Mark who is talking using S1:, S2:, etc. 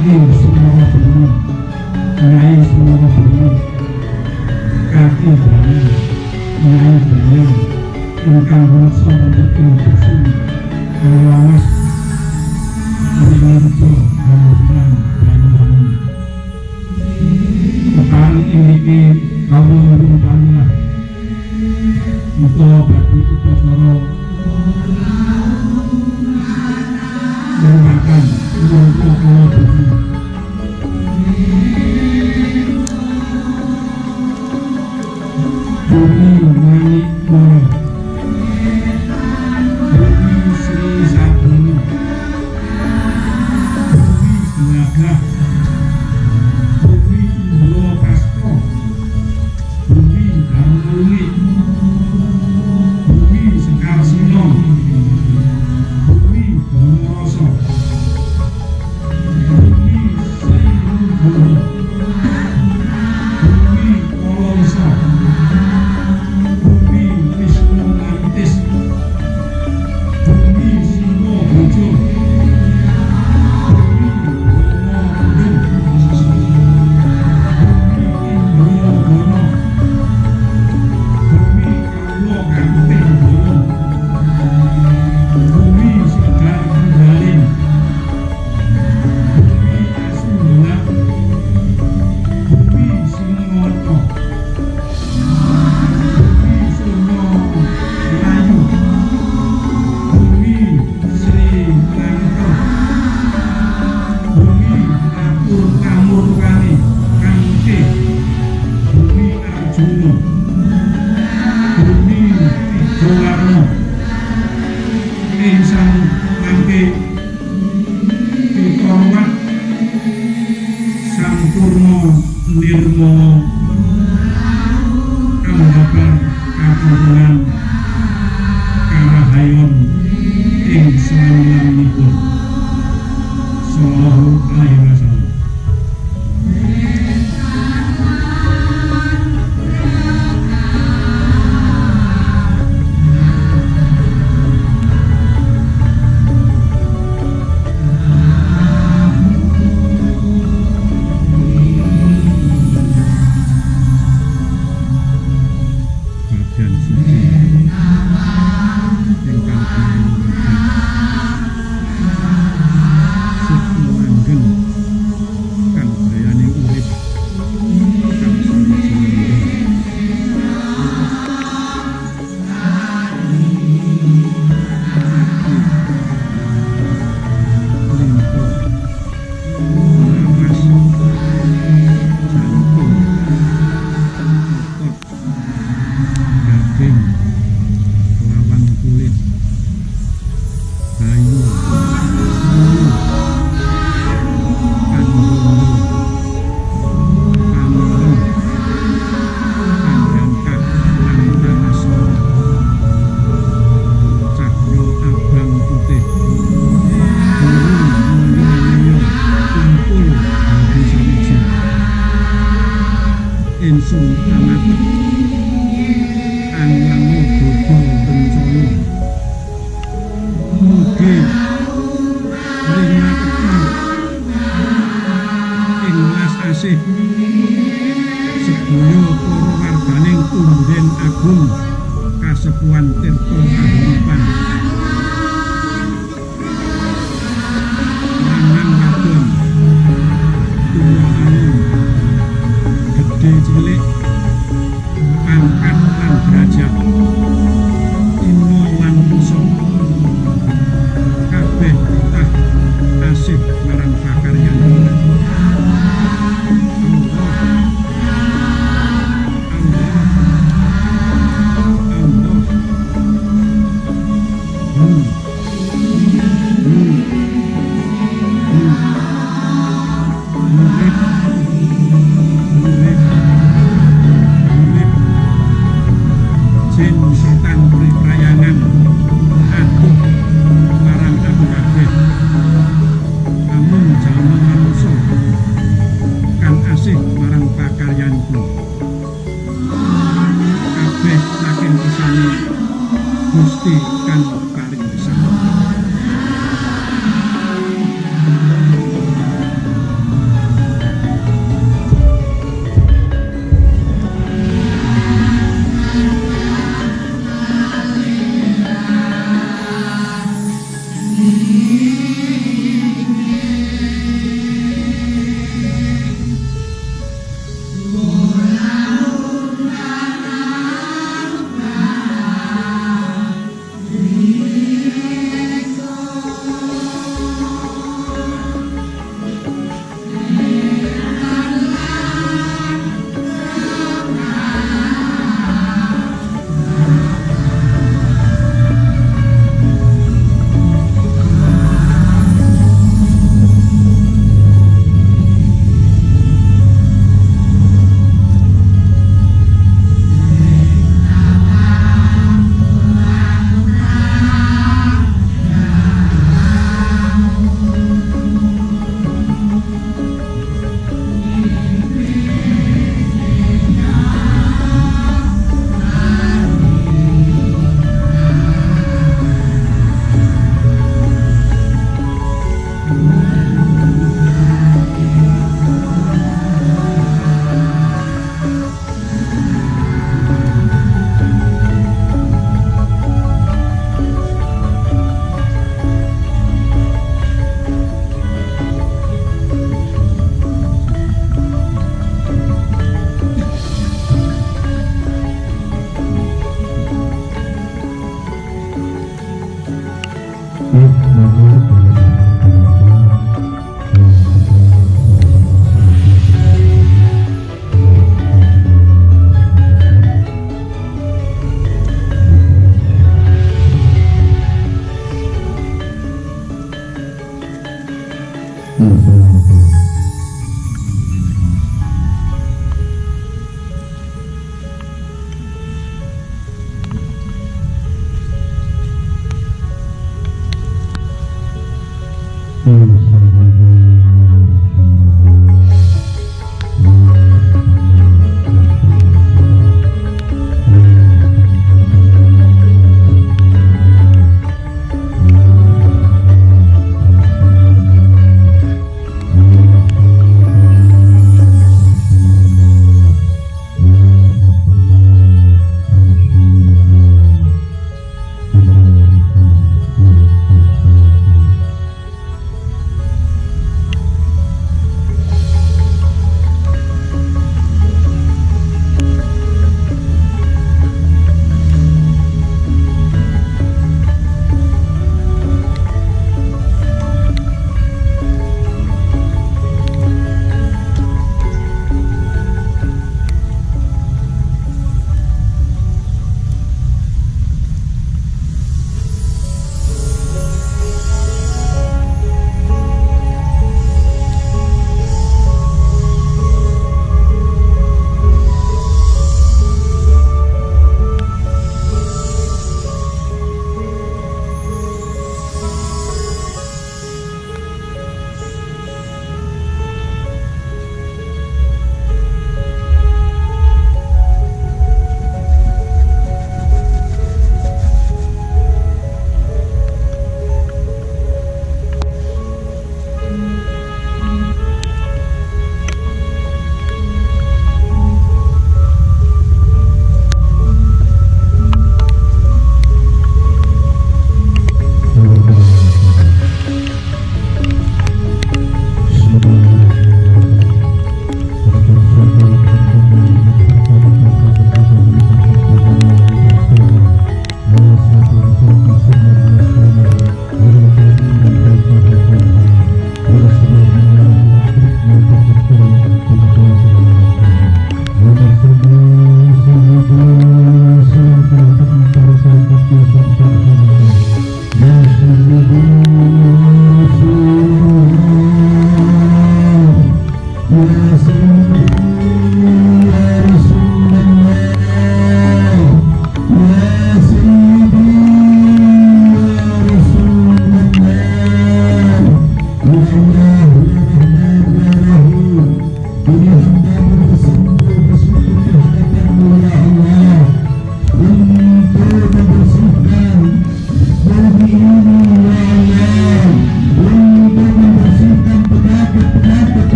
S1: kaki semua bumi, naik semua bumi, kaki bumi, naik bumi, engkau bersama dengan bersih, alamat, menyentuh bangunan bangunan. Kepala ini kamu merupakanlah untuk bagi kita soro menggunakan untuk bumi. Bumi manik moro, bumi Sri Sabuni, bumi Gelagah, bumi Indro Pasto, bumi Harmoni, bumi Sekar Sinom, bumi Bonoroso, bumi Sri Rubuni, bumi Kolongso, bumi Wisnu Mantis, bumi Simo Bojo, bumi Bromo Rendung, bumi Indro Gono, bumi Kaulo Kanting Bolong, bumi Sedar Kendalin, bumi Asundela, bumi Singoto, bumi Sono Melayu, bumi Sri Lanto, bumi Atur Kamurkani Kamute, bumi Arjuno, bumi Tijowarno, Insang Mangke Pitorwat, Sampurno Nirmo Ambabar Kapuruan Karahayon ing salamipun sallallahu alaihi wasallam. Badan suci ingkang langgeng kang dayane urip kang sawijining daging, lawan kulit, bayu, kandono, pamulung, panjangkah, lan panasno, cakro abang putih, burung mulya kumpul dadi sawiji, insung amat anglangu bobo bencana mugi ringateki ing welas asih sedaya para warganing Tumben Agung Kasepuhan Tirta Kahuripan lanang wadon tuwa ayu gedhe cilik pangkat lan derajat ino lan musa kabeh tah asih marang pakaryan Allah setan priprayangan atuh marang aku kabeh amun jalma manungsa kang asih marang pakaryanku kabeh saking pisane Gusti kang paling besar.
S2: Hmm.